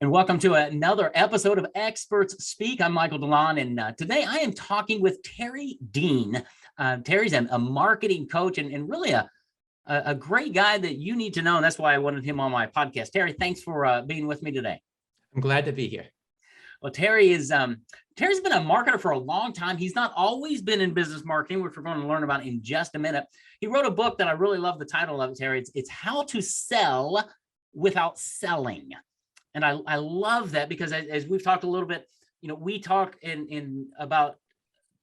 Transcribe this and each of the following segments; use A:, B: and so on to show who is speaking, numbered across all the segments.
A: And welcome to another episode of Experts Speak. I'm Michael DeLon, and today I am talking with Terry Dean. Terry's a marketing coach and really a great guy that you need to know, and that's why I wanted him on my podcast. Terry, thanks for being with me today.
B: I'm glad to be here.
A: Well, Terry's been a marketer for a long time. He's not always been in business marketing, which we're going to learn about in just a minute. He wrote a book that I really love the title of, Terry. It's How to Sell Without Selling. And I love that because as we've talked a little bit, we talk in about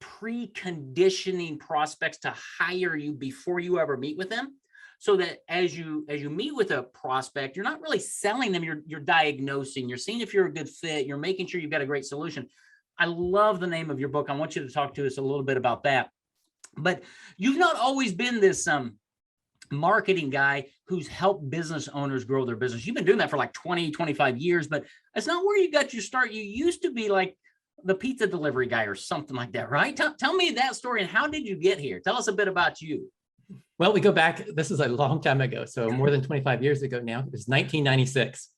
A: preconditioning prospects to hire you before you ever meet with them. So that as you meet with a prospect, you're not really selling them, you're diagnosing, you're seeing if you're a good fit, you're making sure you've got a great solution. I love the name of your book. I want you to talk to us a little bit about that. But you've not always been this marketing guy who's helped business owners grow their business. You've been doing that for like 20, 25 years, but that's not where you got your start. You used to be like the pizza delivery guy or something like that, right? Tell me that story and how did you get here? Tell us a bit about you.
B: Well, we go back, this is a long time ago. So more than 25 years ago now, it was 1996.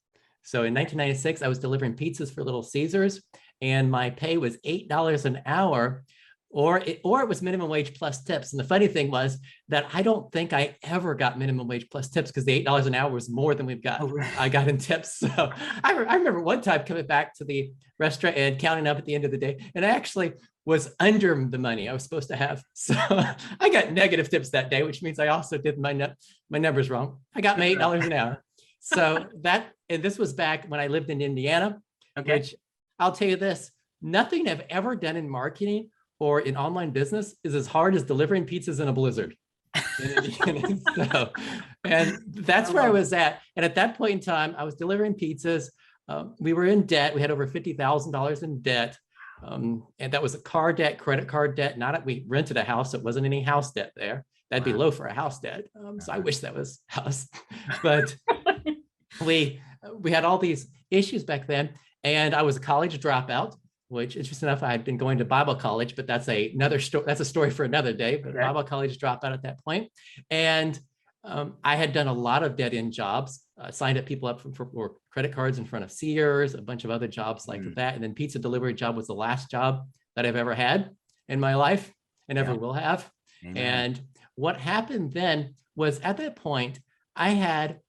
B: So in 1996, I was delivering pizzas for Little Caesars and my pay was $8 an hour or it was minimum wage plus tips. And the funny thing was that I don't think I ever got minimum wage plus tips because the $8 an hour was more than I got in tips. So I remember one time coming back to the restaurant and counting up at the end of the day, and I actually was under the money I was supposed to have. So I got negative tips that day, which means I also did my numbers wrong. I got my $8 an hour. So and this was back when I lived in Indiana, which I'll tell you this, nothing I've ever done in marketing or in online business is as hard as delivering pizzas in a blizzard. And that's where I was at. And at that point in time, I was delivering pizzas. We were in debt. We had over $50,000 in debt. And that was a car debt, credit card debt. We rented a house. It wasn't any house debt there. That'd be low for a house debt. So I wish that was house. But we had all these issues back then. And I was a college dropout, which interesting enough, I had been going to Bible college, but that's another story. That's a story for another day. But Bible college dropout at that point. And I had done a lot of dead-end jobs, signed up people up for credit cards in front of Sears, a bunch of other jobs like that. And then pizza delivery job was the last job that I've ever had in my life and ever will have. Amen. And what happened then was at that point, I had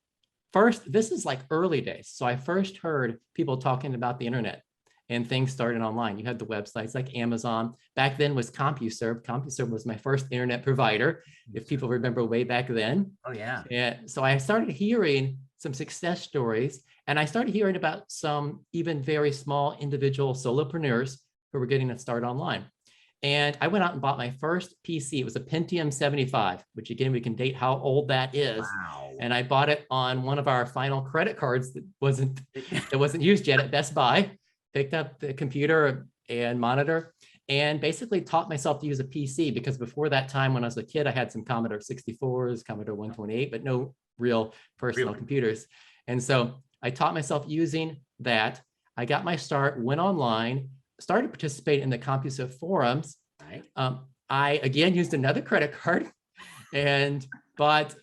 B: this is like early days. So I first heard people talking about the internet and things started online. You had the websites like Amazon. Back then was CompuServe. CompuServe was my first internet provider, if people remember way back then.
A: Oh, yeah.
B: And so I started hearing some success stories, and I started hearing about some even very small individual solopreneurs who were getting a start online. And I went out and bought my first PC. It was a Pentium 75, which again, we can date how old that is.
A: Wow.
B: And I bought it on one of our final credit cards that wasn't used yet at Best Buy. Picked up the computer and monitor and basically taught myself to use a PC because before that time, when I was a kid, I had some Commodore 64s, Commodore 128, but no real personal computers. And so I taught myself using that. I got my start, went online, started participating in the CompuServe forums.
A: Right.
B: I, again, used another credit card and bought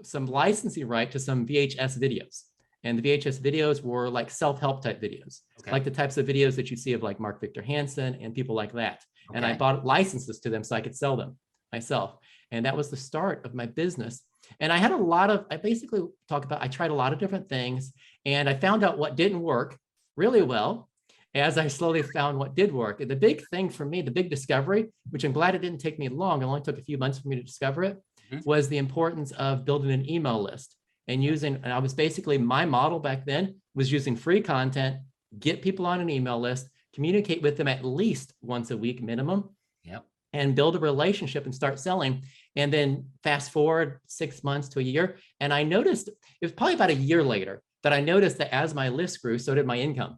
B: some licensing right to some VHS videos. And the VHS videos were like self-help type videos, like the types of videos that you see of like Mark Victor Hansen and people like that. And I bought licenses to them so I could sell them myself. And that was the start of my business. And I had I basically I tried a lot of different things and I found out what didn't work really well as I slowly found what did work. And the big thing for me, the big discovery, which I'm glad it didn't take me long, it only took a few months for me to discover it, was the importance of building an email list. And I was basically, my model back then was using free content, get people on an email list, communicate with them at least once a week minimum, and build a relationship and start selling. And then fast forward 6 months to a year. And I noticed, it was probably about a year later, that I noticed that as my list grew, so did my income.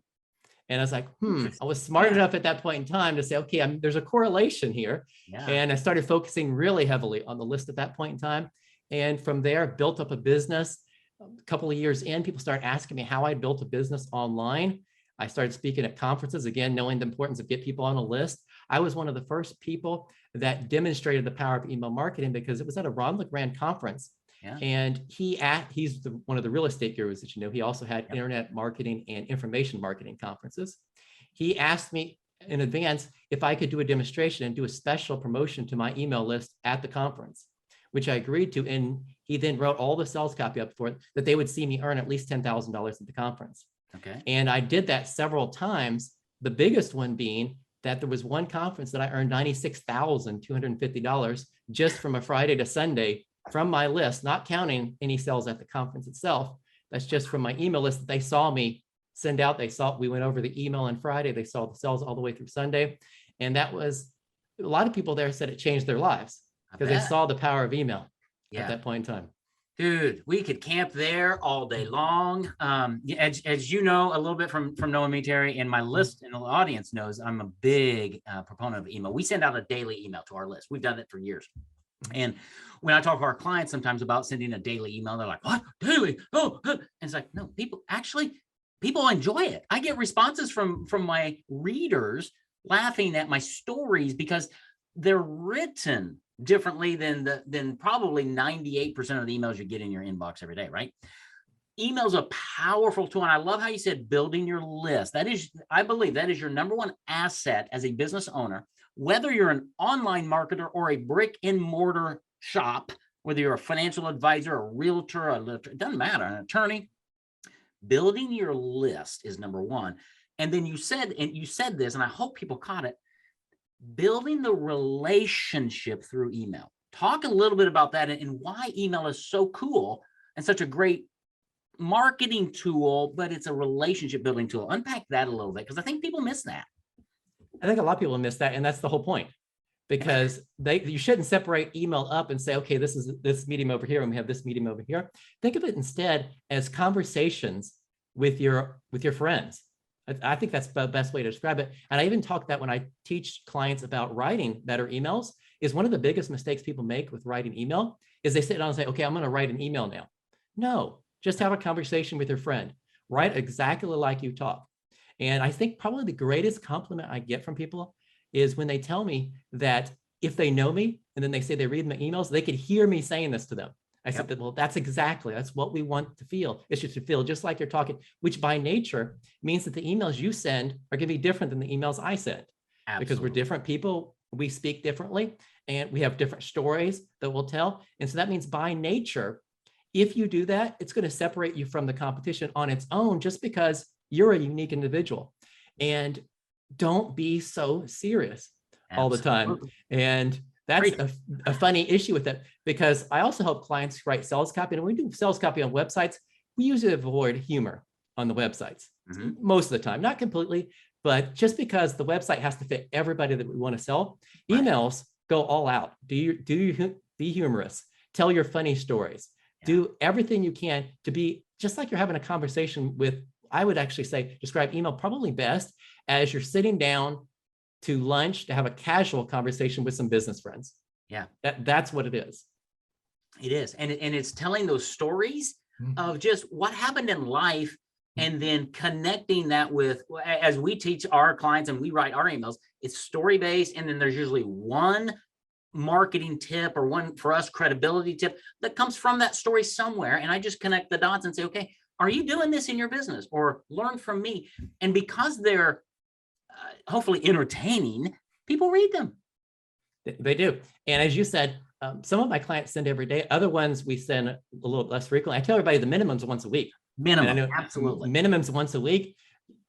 B: And I was like, I was smart enough at that point in time to say, okay, there's a correlation here. Yeah. And I started focusing really heavily on the list at that point in time. And from there, built up a business. A couple of years in, people started asking me how I built a business online. I started speaking at conferences, again, knowing the importance of get people on a list. I was one of the first people that demonstrated the power of email marketing because it was at a Ron LeGrand conference.
A: Yeah.
B: And he's one of the real estate gurus that you know. He also had internet marketing and information marketing conferences. He asked me in advance if I could do a demonstration and do a special promotion to my email list at the conference, which I agreed to. And he then wrote all the sales copy up for it, that they would see me earn at least $10,000 at the conference.
A: Okay.
B: And I did that several times. The biggest one being that there was one conference that I earned $96,250 just from a Friday to Sunday from my list, not counting any sales at the conference itself. That's just from my email list that they saw me send out. They saw, we went over the email on Friday. They saw the sales all the way through Sunday. And that was, a lot of people there said it changed their lives because they saw the power of email at that point in time.
A: Dude, we could camp there all day long. As you know, a little bit from knowing me, Terry, and my list and the audience knows I'm a big proponent of email. We send out a daily email to our list. We've done it for years. And when I talk to our clients sometimes about sending a daily email, they're like, what, daily? Oh, and it's like, no, people enjoy it. I get responses from my readers laughing at my stories because they're written differently than probably 98% of the emails you get in your inbox every day, right? Email's a powerful tool. And I love how you said building your list. I believe that is your number one asset as a business owner, whether you're an online marketer or a brick and mortar shop, whether you're a financial advisor, a realtor, it doesn't matter, an attorney. Building your list is number one. And then you said this, and I hope people caught it, building the relationship through email. Talk a little bit about that and why email is so cool and such a great marketing tool, but it's a relationship building tool. Unpack that a little bit, because I think people miss that.
B: I think a lot of people miss that, and that's the whole point, because you shouldn't separate email up and say, okay, this is this medium over here and we have this medium over here. Think of it instead as conversations with your friends. I think that's the best way to describe it. And I even talk that when I teach clients about writing better emails, is one of the biggest mistakes people make with writing email is they sit down and say, okay, I'm going to write an email now. No, just have a conversation with your friend. Write exactly like you talk. And I think probably the greatest compliment I get from people is when they tell me that if they know me and then they say they read my emails, they could hear me saying this to them. I said, well, that's what we want to feel. It's just to feel just like you're talking, which by nature means that the emails you send are going to be different than the emails I send. Absolutely. Because we're different people. We speak differently and we have different stories that we'll tell. And so that means by nature, if you do that, it's going to separate you from the competition on its own, just because you're a unique individual. And don't be so serious all the time. And that's a funny issue with it, because I also help clients write sales copy. And when we do sales copy on websites, we usually avoid humor on the websites most of the time, not completely, but just because the website has to fit everybody that we want to sell. Emails go all out. Be humorous, tell your funny stories, do everything you can to be just like you're having a conversation with. I would actually say describe email probably best as you're sitting down to lunch to have a casual conversation with some business friends. Yeah, that's what it is.
A: It is. And it's telling those stories of just what happened in life, and then connecting that with, as we teach our clients and we write our emails, it's story-based. And then there's usually one marketing tip or one, for us, credibility tip that comes from that story somewhere. And I just connect the dots and say, okay, are you doing this in your business? Or learn from me. And because they're hopefully entertaining, people read them.
B: They do. And as you said, some of my clients send every day. Other ones we send a little less frequently. I tell everybody the minimum's once a week.
A: Minimum, absolutely.
B: Minimum's once a week.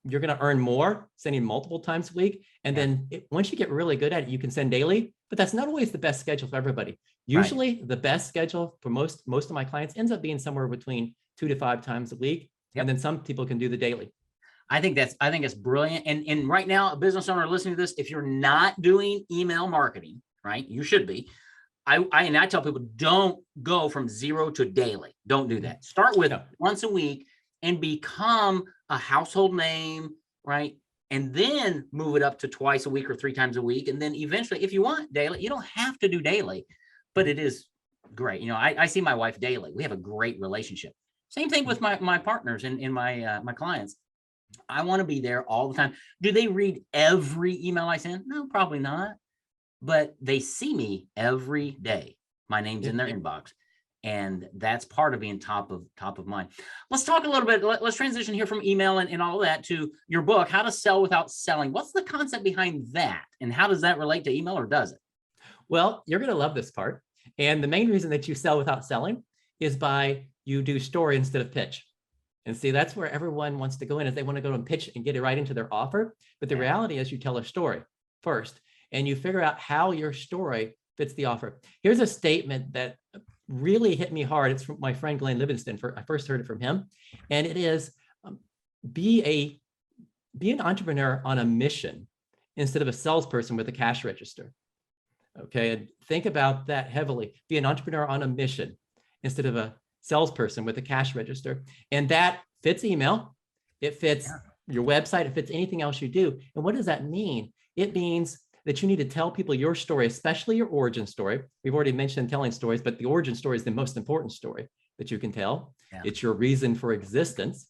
B: You're going to earn more sending multiple times a week. And then once you get really good at it, you can send daily, but that's not always the best schedule for everybody. Usually the best schedule for most of my clients ends up being somewhere between 2 to 5 times a week. And then some people can do the daily.
A: I think it's brilliant. And right now, a business owner listening to this, if you're not doing email marketing, right, you should be. I tell people, don't go from 0 to daily. Don't do that. Start with once a week and become a household name, right? And then move it up to twice a week or 3 times a week. And then eventually, if you want daily, you don't have to do daily, but it is great. You know, I see my wife daily. We have a great relationship. Same thing with my partners and my clients. I want to be there all the time. Do they read every email I send? No, probably not. But they see me every day. My name's in their inbox. And that's part of being top of mind. Let's talk a little bit. Let's transition here from email and all of that to your book, How to Sell Without Selling. What's the concept behind that? And how does that relate to email, or does it?
B: Well, you're going to love this part. And the main reason that you sell without selling is by you do story instead of pitch. And see, that's where everyone wants to go in, is they want to go and pitch and get it right into their offer. But the reality is you tell a story first, and you figure out how your story fits the offer. Here's a statement that really hit me hard. It's from my friend Glenn Livingston. I first heard it from him. And it is, be an entrepreneur on a mission instead of a salesperson with a cash register. Okay, and think about that heavily. Be an entrepreneur on a mission instead of a salesperson with a cash register. And that fits email. It fits your website. It fits anything else you do. And what does that mean? It means that you need to tell people your story, especially your origin story. We've already mentioned telling stories, but the origin story is the most important story that you can tell. Yeah. It's your reason for existence.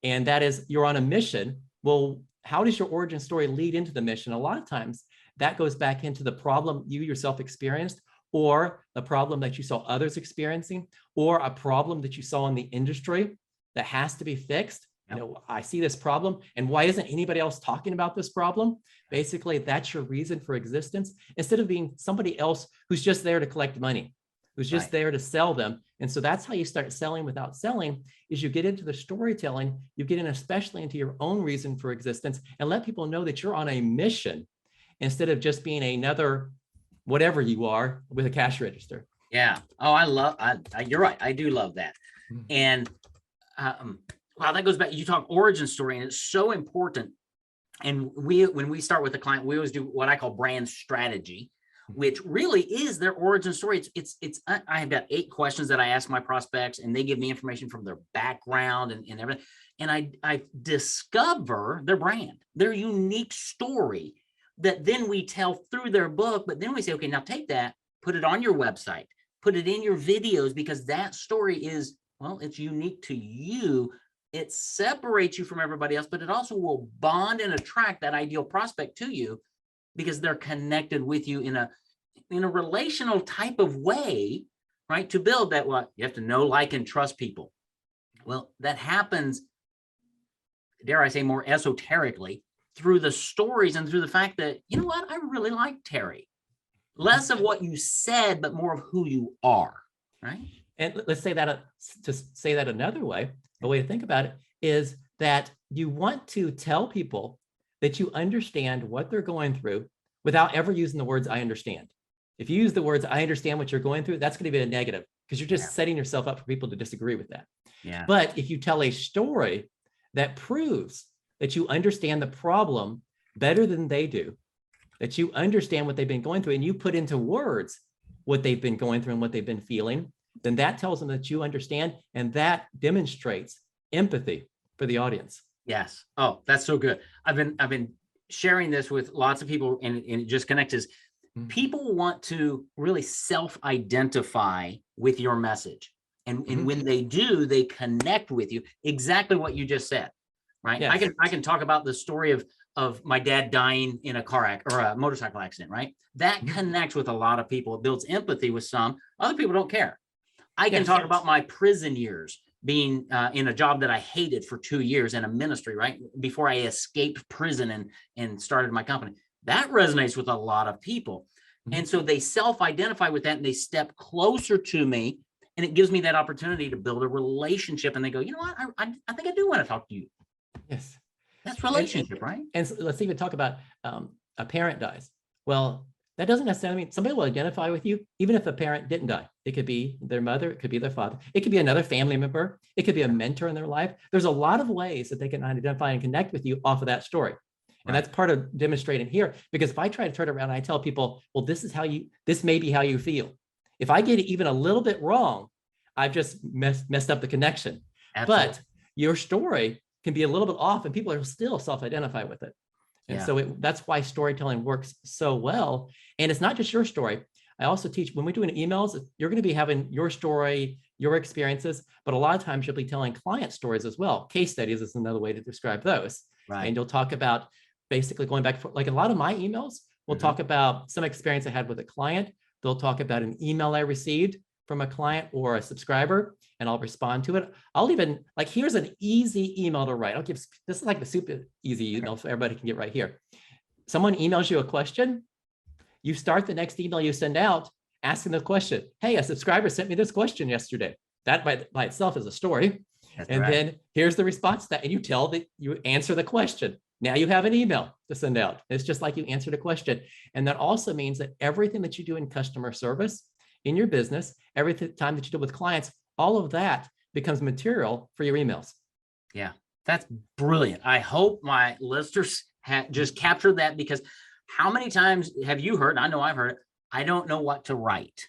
B: And that is, you're on a mission. Well, how does your origin story lead into the mission? A lot of times that goes back into the problem you yourself experienced, or the problem that you saw others experiencing, or a problem that you saw in the industry that has to be fixed. You know, I see this problem, and why isn't anybody else talking about this problem? Basically, that's your reason for existence, instead of being somebody else who's just there to collect money, who's just there to sell them. And so that's how you start selling without selling, is you get into the storytelling, you get in especially into your own reason for existence, and let people know that you're on a mission instead of just being another whatever you are with a cash register.
A: Yeah. Oh, you're right. I do love that. And wow, that goes back. You talk origin story, and it's so important. And when we start with a client, we always do what I call brand strategy, which really is their origin story. I have got 8 questions that I ask my prospects, and they give me information from their background and everything. And I discover their brand, their unique story, that then we tell through their book. But then we say, okay, now take that, put it on your website, put it in your videos, because that story is, well, it's unique to you. It separates you from everybody else, but it also will bond and attract that ideal prospect to you, because they're connected with you in a relational type of way, right? To build that, well, you have to know, like, and trust people. Well, that happens, dare I say, more esoterically, through the stories and through the fact that, you know what, I really like Terry. Less of what you said, but more of who you are, right?
B: And let's say that, to say that another way, the way to think about it is that you want to tell people that you understand what they're going through without ever using the words, I understand. If you use the words, I understand what you're going through, that's going to be a negative, because you're just setting yourself up for people to disagree with that. Yeah. But if you tell a story that proves that you understand the problem better than they do, that you understand what they've been going through, and you put into words what they've been going through and what they've been feeling, then that tells them that you understand, and that demonstrates empathy for the audience.
A: Yes. Oh, that's so good. I've been sharing this with lots of people, and it just connects is people want to really self-identify with your message. And when they do, they connect with you. Exactly what you just said, right? Yes. I can talk about the story of my dad dying in a car accident or a motorcycle accident, right? That connects with a lot of people. It builds empathy with some. Other people don't care. I can talk about my prison years, being in a job that I hated for 2 years in a ministry, right? Before I escaped prison and started my company. That resonates with a lot of people. And so they self-identify with that, and they step closer to me, and it gives me that opportunity to build a relationship. And they go, you know what? I think I do want to talk to you.
B: Yes.
A: That's relationship, right?
B: And so let's even talk about a parent dies. Well, that doesn't necessarily mean somebody will identify with you, even if a parent didn't die. It could be their mother, it could be their father, it could be another family member, it could be a mentor in their life. There's a lot of ways that they can identify and connect with you off of that story. And that's part of demonstrating here, because if I try to turn it around and I tell people, well, this may be how you feel. If I get it even a little bit wrong, I've just messed up the connection. Absolutely. But your story can be a little bit off, and people are still self-identify with it. And so that's why storytelling works so well. And it's not just your story. I also teach, when we're doing emails, you're going to be having your story, your experiences, but a lot of times you'll be telling client stories as well. Case studies is another way to describe those. Right. And you'll talk about basically going back, like a lot of my emails, we'll talk about some experience I had with a client. They'll talk about an email I received from a client or a subscriber, and I'll respond to it. I'll even, like, here's an easy email to write. This is like the super easy email so everybody can get right here. Someone emails you a question, you start the next email you send out asking the question, hey, a subscriber sent me this question yesterday. That by itself is a story.
A: That's
B: and
A: right.
B: then here's the response to that. And you answer the question. Now you have an email to send out. It's just like you answered a question. And that also means that everything that you do in customer service, in your business, every time that you deal with clients, all of that becomes material for your emails.
A: Yeah, that's brilliant. I hope my listeners just captured that, because how many times have you heard, I know I've heard it, I don't know what to write.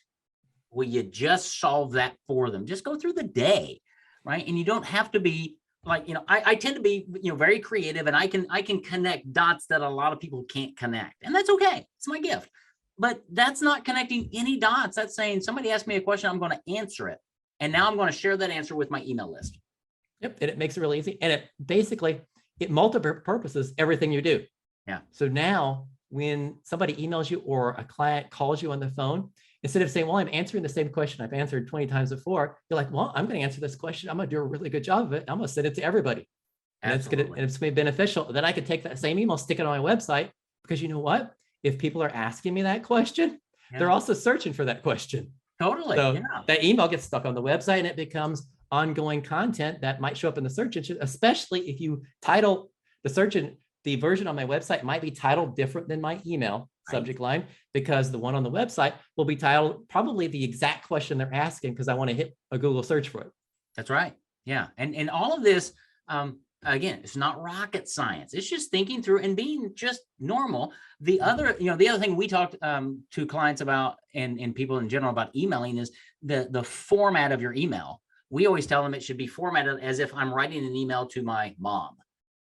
A: Well, you just solve that for them. Just go through the day, right? And you don't have to be like, I tend to be, very creative, and I can connect dots that a lot of people can't connect. And that's okay. It's my gift. But that's not connecting any dots. That's saying somebody asked me a question, I'm going to answer it. And now I'm going to share that answer with my email list.
B: Yep. And it makes it really easy. And it multi-purposes everything you do.
A: Yeah.
B: So now when somebody emails you or a client calls you on the phone, instead of saying, well, I'm answering the same question I've answered 20 times before, you're like, well, I'm going to answer this question. I'm going to do a really good job of it. I'm going to send it to everybody. And it's going to be beneficial. Then I could take that same email, stick it on my website, because you know what? If people are asking me that question, they're also searching for that question.
A: Totally.
B: So that email gets stuck on the website, and it becomes ongoing content that might show up in the search engine, especially if you title the search engine. The version on my website might be titled different than my email subject line, because the one on the website will be titled probably the exact question they're asking, because I want to hit a Google search for it.
A: That's right. Yeah. And all of this, again, it's not rocket science. It's just thinking through and being just normal. The other thing we talked to clients about, and people in general, about emailing, is the format of your email. We always tell them it should be formatted as if I'm writing an email to my mom.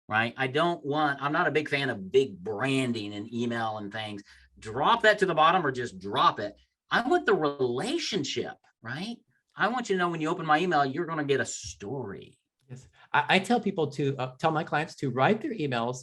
A: Right? I'm not a big fan of big branding and email and things. Drop that to the bottom, or just drop it. I want the relationship, right? I want you to know when you open my email, you're going to get a story.
B: Yes. I tell people to tell my clients to write their emails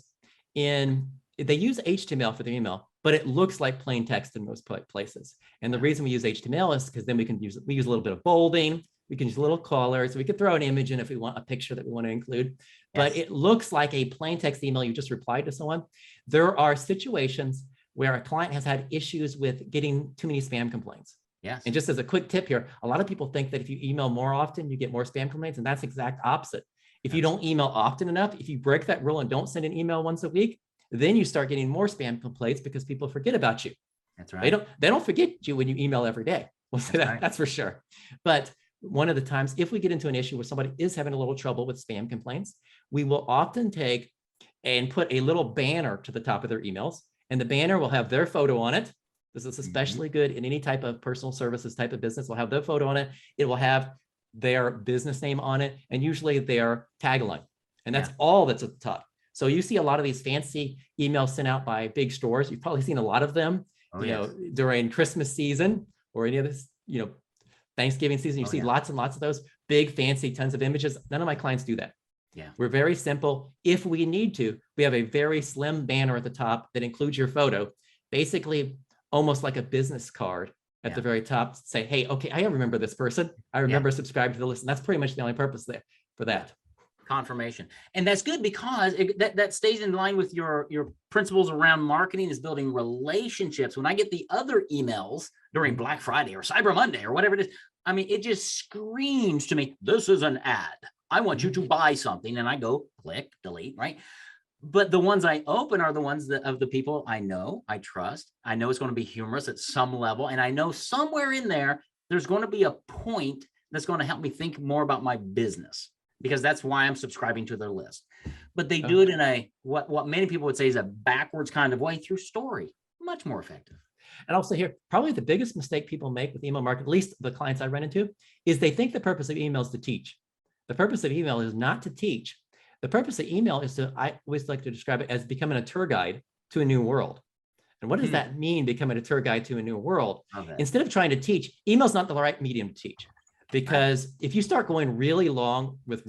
B: they use HTML for their email, but it looks like plain text in most places. And the reason we use HTML is because then we use a little bit of bolding. We can use little colors. We could throw an image in if we want a picture that we want to include, but it looks like a plain text email you just replied to someone. There are situations where a client has had issues with getting too many spam complaints.
A: Yes.
B: And just as a quick tip here, a lot of people think that if you email more often, you get more spam complaints, and that's exact opposite. If you don't email often enough, if you break that rule and don't send an email once a week, then you start getting more spam complaints, because people forget about you.
A: That's right.
B: They don't forget you when you email every day. We'll say that's for sure. But one of the times, if we get into an issue where somebody is having a little trouble with spam complaints, we will often take and put a little banner to the top of their emails, and the banner will have their photo on it. This is especially good in any type of personal services type of business. Will have their photo on it. It will have their business name on it, and usually their tagline. And that's all that's at the top. So you see a lot of these fancy emails sent out by big stores. You've probably seen a lot of them, during Christmas season or any of this, Thanksgiving season. You see lots and lots of those big, fancy, tons of images. None of my clients do that. Yeah. We're very simple. If we need to, we have a very slim banner at the top that includes your photo, basically almost like a business card at the very top. Say, hey, okay, I remember this person. I remember subscribing to the list. And that's pretty much the only purpose there for that.
A: Confirmation. And that's good, because that stays in line with your principles around marketing, is building relationships. When I get the other emails during Black Friday or Cyber Monday or whatever it is, I mean, it just screams to me, this is an ad. I want you to buy something. And I go click, delete, right? But the ones I open are the ones of the people I know, I trust. I know it's going to be humorous at some level. And I know somewhere in there's going to be a point that's going to help me think more about my business, because that's why I'm subscribing to their list. But they do it in a, what many people would say is a backwards kind of way, through story. Much more effective.
B: And also here, probably the biggest mistake people make with email marketing, at least the clients I run into, is they think the purpose of email is to teach. The purpose of email is not to teach. The purpose of email is I always like to describe it as becoming a tour guide to a new world. And what does that mean, becoming a tour guide to a new world? Instead of trying to teach, email is not the right medium to teach. Because if you start going really long with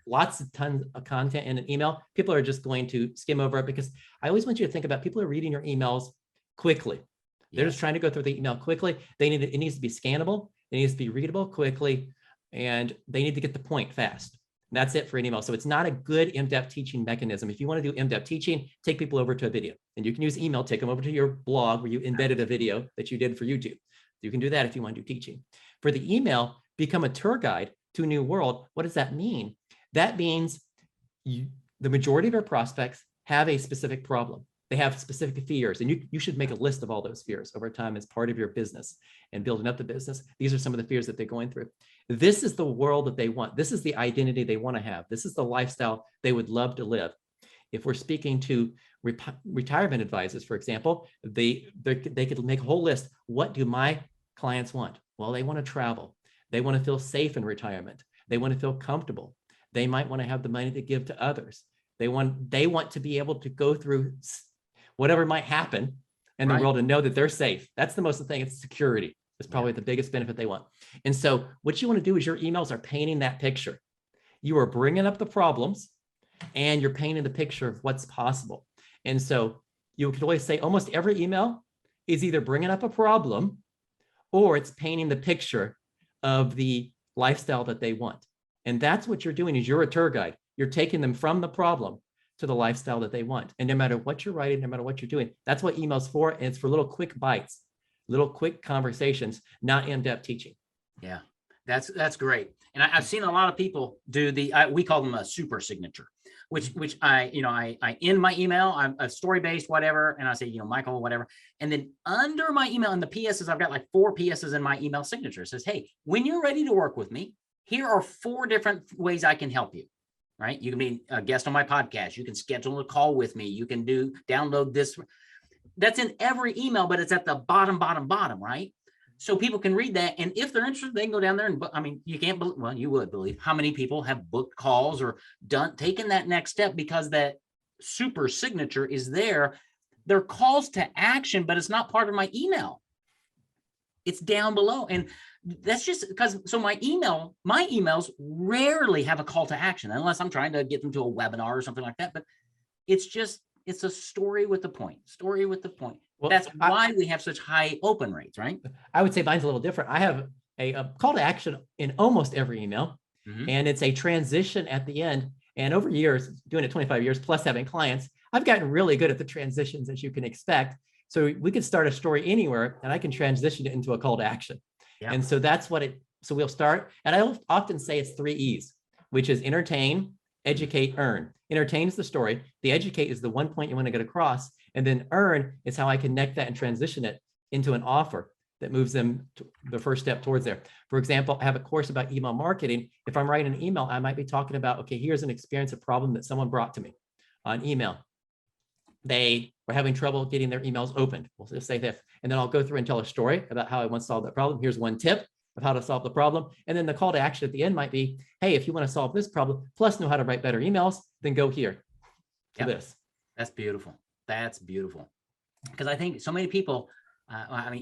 B: lots of tons of content in an email, people are just going to skim over it. Because I always want you to think about, people are reading your emails quickly. They're just trying to go through the email quickly. It needs to be scannable. It needs to be readable quickly, and they need to get the point fast. And that's it for an email. So it's not a good in-depth teaching mechanism. If you want to do in-depth teaching, take people over to a video. And you can use email, take them over to your blog where you embedded a video that you did for YouTube. You can do that if you want to do teaching. For the email, become a tour guide to a new world. What does that mean? That means the majority of our prospects have a specific problem. They have specific fears, and you should make a list of all those fears over time as part of your business and building up the business. These are some of the fears that they're going through. This is the world that they want. This is the identity they want to have. This is the lifestyle they would love to live. If we're speaking to retirement advisors, for example, they could make a whole list. What do my clients want? Well, they want to travel. They want to feel safe in retirement. They want to feel comfortable. They might want to have the money to give to others. They want to be able to go through whatever might happen in the world and know that they're safe. That's the most thing. It's security. It's probably the biggest benefit they want. And so what you want to do is your emails are painting that picture. You are bringing up the problems and you're painting the picture of what's possible. And so you could always say almost every email is either bringing up a problem or it's painting the picture of the lifestyle that they want. And that's what you're doing is you're a tour guide. You're taking them from the problem to the lifestyle that they want. And no matter what you're writing, no matter what you're doing, that's what email's for. And it's for little quick bites, little quick conversations, not in-depth teaching.
A: Yeah, that's great. And I've seen a lot of people do we call them a super signature, which I end my email, I'm a story-based, whatever. And I say, Michael, whatever. And then under my email in the PSs, I've got like 4 PSs in my email signature. It says, hey, when you're ready to work with me, here are 4 different ways I can help you. Right? You can be a guest on my podcast. You can schedule a call with me. You can download this. That's in every email, but it's at the bottom, right? So people can read that. And if they're interested, they can go down there and, you can't believe, well, you would believe how many people have booked calls or taken that next step because that super signature is there. They're calls to action, but it's not part of my email. It's down below. And that's just because, so my emails rarely have a call to action unless I'm trying to get them to a webinar or something like that. But it's a story with the point. Well, that's why we have such high open rates, right?
B: I would say mine's a little different. I have a call to action in almost every email, and it's a transition at the end. And over years, doing it 25 years plus having clients, I've gotten really good at the transitions, as you can expect. So we could start a story anywhere and I can transition it into a call to action. Yeah. And so that's so we'll start. And I often say it's 3 E's, which is entertain, educate, earn. Entertain is the story. The educate is the one point you want to get across. And then earn is how I connect that and transition it into an offer that moves them to the first step towards there. For example, I have a course about email marketing. If I'm writing an email, I might be talking about, okay, here's an experience, a problem that someone brought to me on email. They were having trouble getting their emails opened. We'll just say this. And then I'll go through and tell a story about how I once solved that problem. Here's one tip of how to solve the problem. And then the call to action at the end might be, hey, if you want to solve this problem, plus know how to write better emails, then go here to this.
A: That's beautiful. Because I think so many people,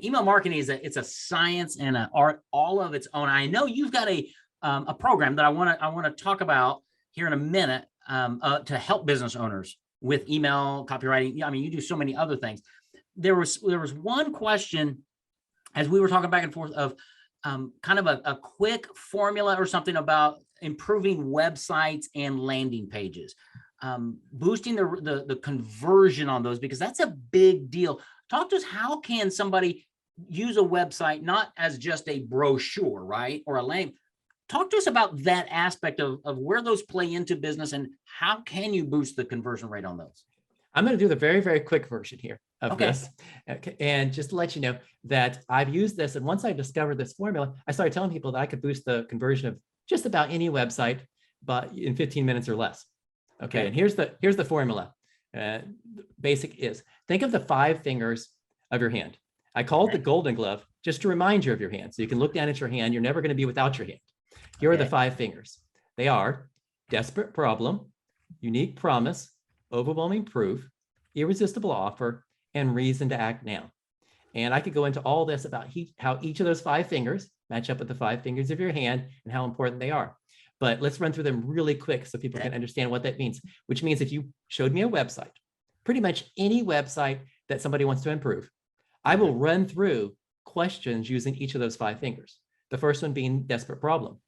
A: email marketing it's a science and an art all of its own. I know you've got a program that I want to talk about here in a minute to help business owners with email copywriting. You do so many other things. There was one question as we were talking back and forth of kind of a quick formula or something about improving websites and landing pages, boosting the conversion on those, because that's a big deal. Talk to us, how can somebody use a website not as just a brochure, right, or a landing? Talk to us about that aspect of where those play into business and how can you boost the conversion rate on those?
B: I'm going to do the very, very quick version here of this. Okay. And just to let you know that I've used this. And once I discovered this formula, I started telling people that I could boost the conversion of just about any website, but in 15 minutes or less. Okay. And here's the formula. Basic is, think of the 5 fingers of your hand. I call it the golden glove, just to remind you of your hand. So you can look down at your hand. You're never going to be without your hand. Here are the 5 fingers. They are desperate problem, unique promise, overwhelming proof, irresistible offer, and reason to act now. And I could go into all this about how each of those 5 fingers match up with the 5 fingers of your hand and how important they are. But let's run through them really quick so people can understand what that means, which means if you showed me a website, pretty much any website that somebody wants to improve, I will run through questions using each of those 5 fingers. The first one being desperate problem.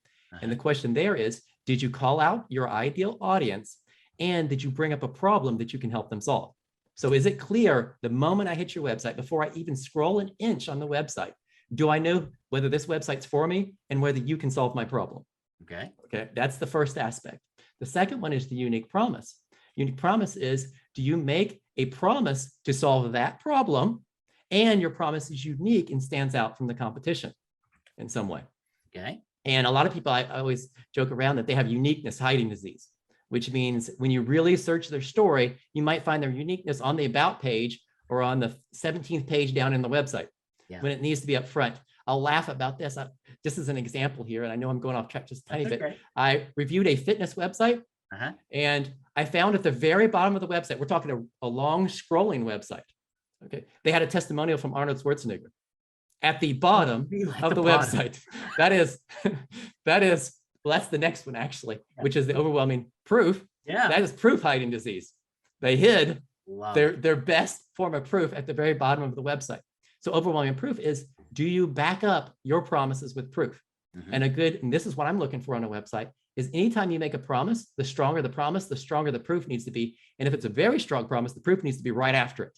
B: And the question there is, did you call out your ideal audience and did you bring up a problem that you can help them solve? So is it clear the moment I hit your website, before I even scroll an inch on the website, do I know whether this website's for me and whether you can solve my problem? Okay, that's the first aspect. The second one is the unique promise. Unique promise is, do you make a promise to solve that problem and your promise is unique and stands out from the competition in some way?
A: Okay.
B: And a lot of people, I always joke around that they have uniqueness hiding disease, which means when you really search their story, you might find their uniqueness on the about page or on the 17th page down in the website when it needs to be up front. I'll laugh about this. This is an example here, and I know I'm going off track just a tiny bit. I reviewed a fitness website, and I found at the very bottom of the website, we're talking a long scrolling website. Okay, they had a testimonial from Arnold Schwarzenegger at the bottom of the website. Well, that's the next one actually, which is the overwhelming proof. That is proof hiding disease. They hid their best form of proof at the very bottom of the website. So overwhelming proof is, do you back up your promises with proof? And this is what I'm looking for on a website, is anytime you make a promise, the stronger the proof needs to be. And if it's a very strong promise, the proof needs to be right after it.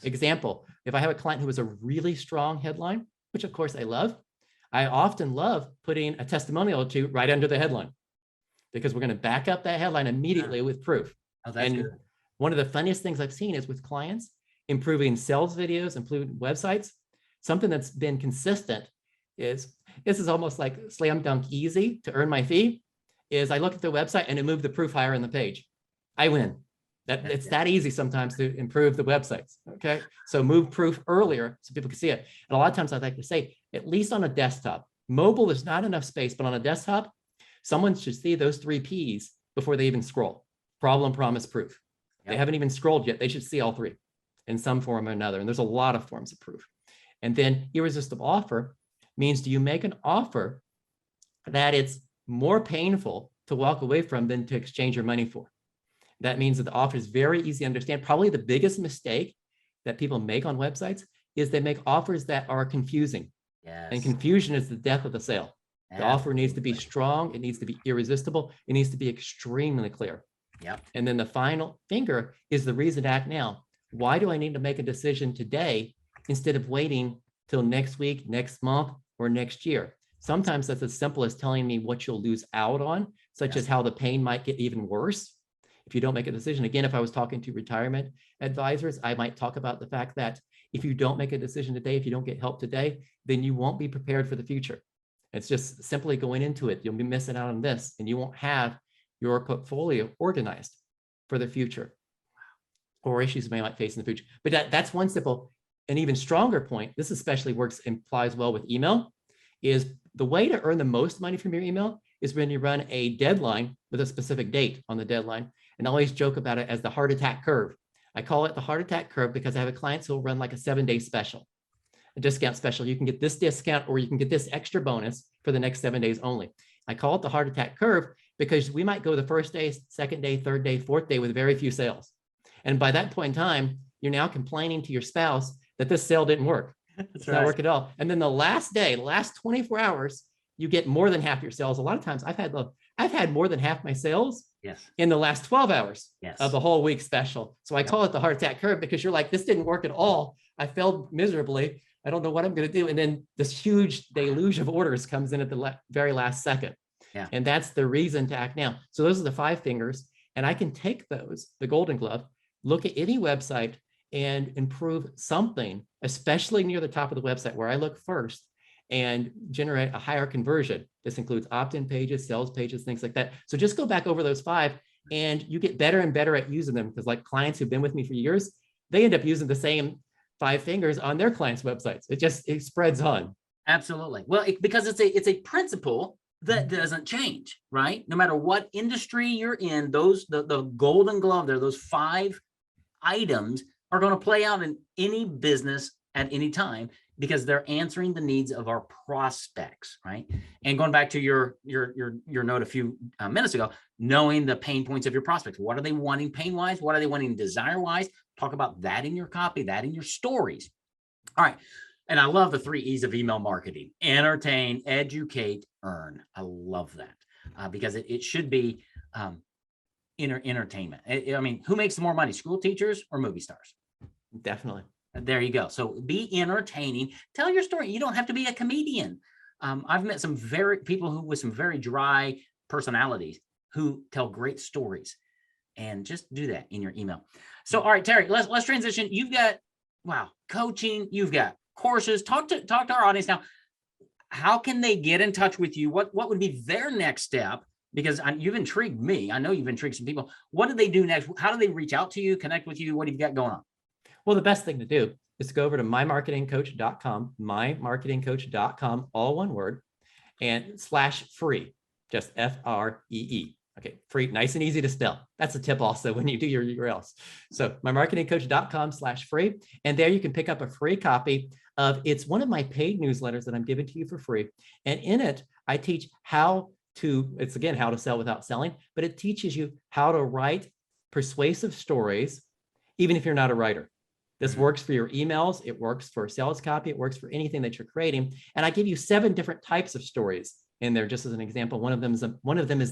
B: Example, if I have a client who has a really strong headline, which of course I often love putting a testimonial or two right under the headline, because we're going to back up that headline immediately with proof. Good. One of the funniest things I've seen is with clients improving sales videos, improving websites. Something that's been consistent is, this is almost like slam dunk easy to earn my fee, is I look at the website and I move the proof higher in the page. I win. It's that easy sometimes to improve the websites. Okay, so move proof earlier so people can see it. And a lot of times I like to say, at least on a desktop, mobile is not enough space, but on a desktop, someone should see those 3 Ps before they even scroll. Problem, promise, proof. They haven't even scrolled yet. They should see all 3 in some form or another. And there's a lot of forms of proof. And then irresistible offer means, do you make an offer that it's more painful to walk away from than to exchange your money for? That means that the offer is very easy to understand. Probably the biggest mistake that people make on websites is they make offers that are confusing. And confusion is the death of the sale. The offer needs to be strong. It needs to be irresistible. It needs to be extremely clear. And then the final finger is the reason to act now. Why do I need to make a decision today instead of waiting till next week, next month, or next year? Sometimes that's as simple as telling me what you'll lose out on, such as how the pain might get even worse if you don't make a decision. Again, if I was talking to retirement advisors, I might talk about the fact that if you don't make a decision today, if you don't get help today, then you won't be prepared for the future. It's just simply going into it. You'll be missing out on this, and you won't have your portfolio organized for the future or issues you might face in the future. But that's one simple and even stronger point. This especially applies well with email, is the way to earn the most money from your email is when you run a deadline with a specific date on the deadline. And I always joke about it as the heart attack curve. I call it the heart attack curve because I have a client who will run like a 7-day special, a discount special. You can get this discount or you can get this extra bonus for the next 7 days only. I call it the heart attack curve because we might go the first day, second day, third day, fourth day with very few sales. And by that point in time, you're now complaining to your spouse that this sale didn't work. It's not work at all. And then the last day, the last 24 hours, you get more than half your sales. A lot of times I've had more than half my sales in the last 12 hours of the whole week special. So I call it the heart attack curve because you're like, this didn't work at all. I failed miserably. I don't know what I'm going to do. And then this huge deluge of orders comes in at the very last second. And that's the reason to act now. So those are the 5 fingers. And I can take those, the golden glove, look at any website and improve something, especially near the top of the website where I look first, and generate a higher conversion. This includes opt-in pages, sales pages, things like that. So just go back over those 5 and you get better and better at using them, because like clients who've been with me for years, they end up using the same 5 fingers on their clients' websites. It spreads on.
A: Absolutely. Well, because it's a principle that doesn't change, right? No matter what industry you're in, the golden glove there, those 5 items are going to play out in any business at any time, because they're answering the needs of our prospects, right? And going back to your note a few minutes ago, knowing the pain points of your prospects. What are they wanting pain-wise? What are they wanting desire-wise? Talk about that in your copy, that in your stories. All right. And I love the 3 E's of email marketing: entertain, educate, earn. I love that because it should be entertainment. I mean, who makes more money, school teachers or movie stars?
B: Definitely.
A: There you go. So be entertaining. Tell your story. You don't have to be a comedian. I've met some people who with some very dry personalities who tell great stories, and just do that in your email. So, all right, Terry, let's transition. You've got, wow, coaching. You've got courses. Talk to our audience now. How can they get in touch with you? What would be their next step? Because you've intrigued me. I know you've intrigued some people. What do they do next? How do they reach out to you, connect with you? What have you got going on?
B: Well, the best thing to do is to go over to mymarketingcoach.com, mymarketingcoach.com, all one word, and /free, just FREE. Okay, free, nice and easy to spell. That's a tip also when you do your URLs. So mymarketingcoach.com/free, and there you can pick up a free copy of, it's one of my paid newsletters that I'm giving to you for free. And in it, I teach how to sell without selling, but it teaches you how to write persuasive stories, even if you're not a writer. This works for your emails. It works for sales copy. It works for anything that you're creating. And I give you 7 different types of stories in there, just as an example. One of them is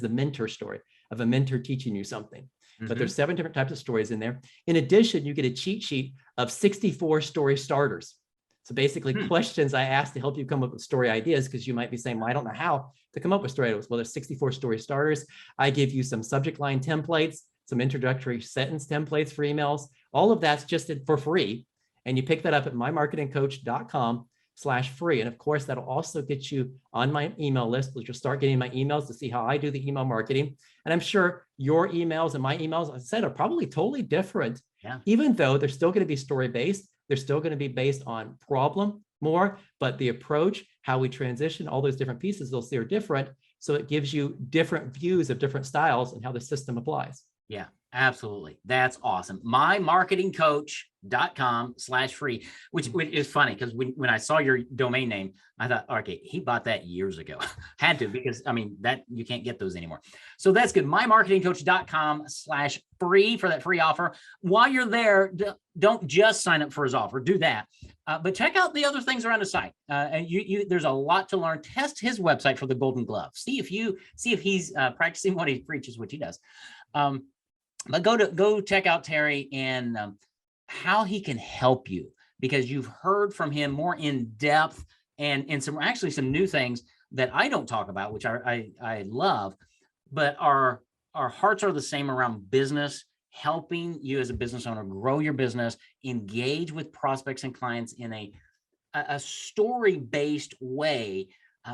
B: the mentor story of a mentor teaching you something. But there's 7 different types of stories in there. In addition, you get a cheat sheet of 64 story starters. So basically questions I ask to help you come up with story ideas, because you might be saying, well, I don't know how to come up with story ideas. Well, there's 64 story starters. I give you some subject line templates, some introductory sentence templates for emails. All of that's just for free. And you pick that up at mymarketingcoach.com/free. And of course, that'll also get you on my email list, which you'll start getting my emails to see how I do the email marketing. And I'm sure your emails and my emails, I said, are probably totally different. Yeah. Even though they're still going to be story-based, they're still going to be based on problem more, but the approach, how we transition, all those different pieces, they'll see are different. So it gives you different views of different styles and how the system applies.
A: Yeah, absolutely. That's awesome. mymarketingcoach.com/free, which is funny because when I saw your domain name, I thought, okay, he bought that years ago. Had to, because I mean, that you can't get those anymore. So that's good. mymarketingcoach.com/free for that free offer. While you're there, don't just sign up for his offer. Do that. But check out the other things around the site. And there's a lot to learn. Test his website for the Golden Glove. See if he's practicing what he preaches, which he does. But go check out Terry and how he can help you, because you've heard from him more in depth and some new things that I don't talk about, which I love. But our hearts are the same around business, helping you as a business owner grow your business, engage with prospects and clients in a story-based way,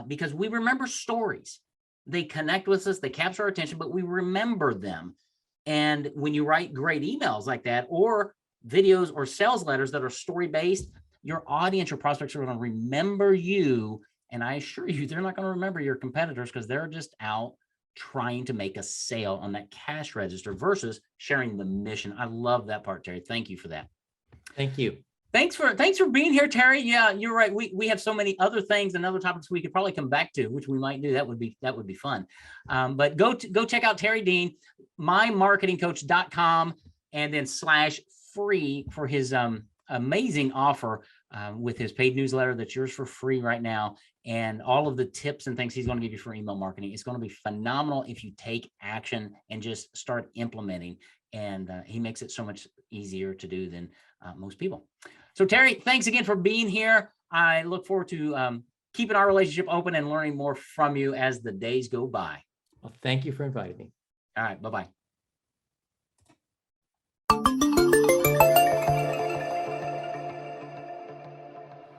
A: because we remember stories. They connect with us, they capture our attention, but we remember them. And when you write great emails like that, or videos or sales letters that are story-based, your audience, your prospects are going to remember you. And I assure you, they're not going to remember your competitors, because they're just out trying to make a sale on that cash register versus sharing the mission. I love that part, Terry. Thank you for that.
B: Thank you.
A: Thanks for being here, Terry. Yeah, you're right. We have so many other things and other topics we could probably come back to, which we might do. That would be fun. But go check out Terry Dean, mymarketingcoach.com, and then /free for his amazing offer with his paid newsletter that's yours for free right now, and all of the tips and things he's going to give you for email marketing. It's going to be phenomenal if you take action and just start implementing. And he makes it so much easier to do than most people. So Terry, thanks again for being here. I look forward to keeping our relationship open and learning more from you as the days go by.
B: Well, thank you for inviting me.
A: All right, bye-bye.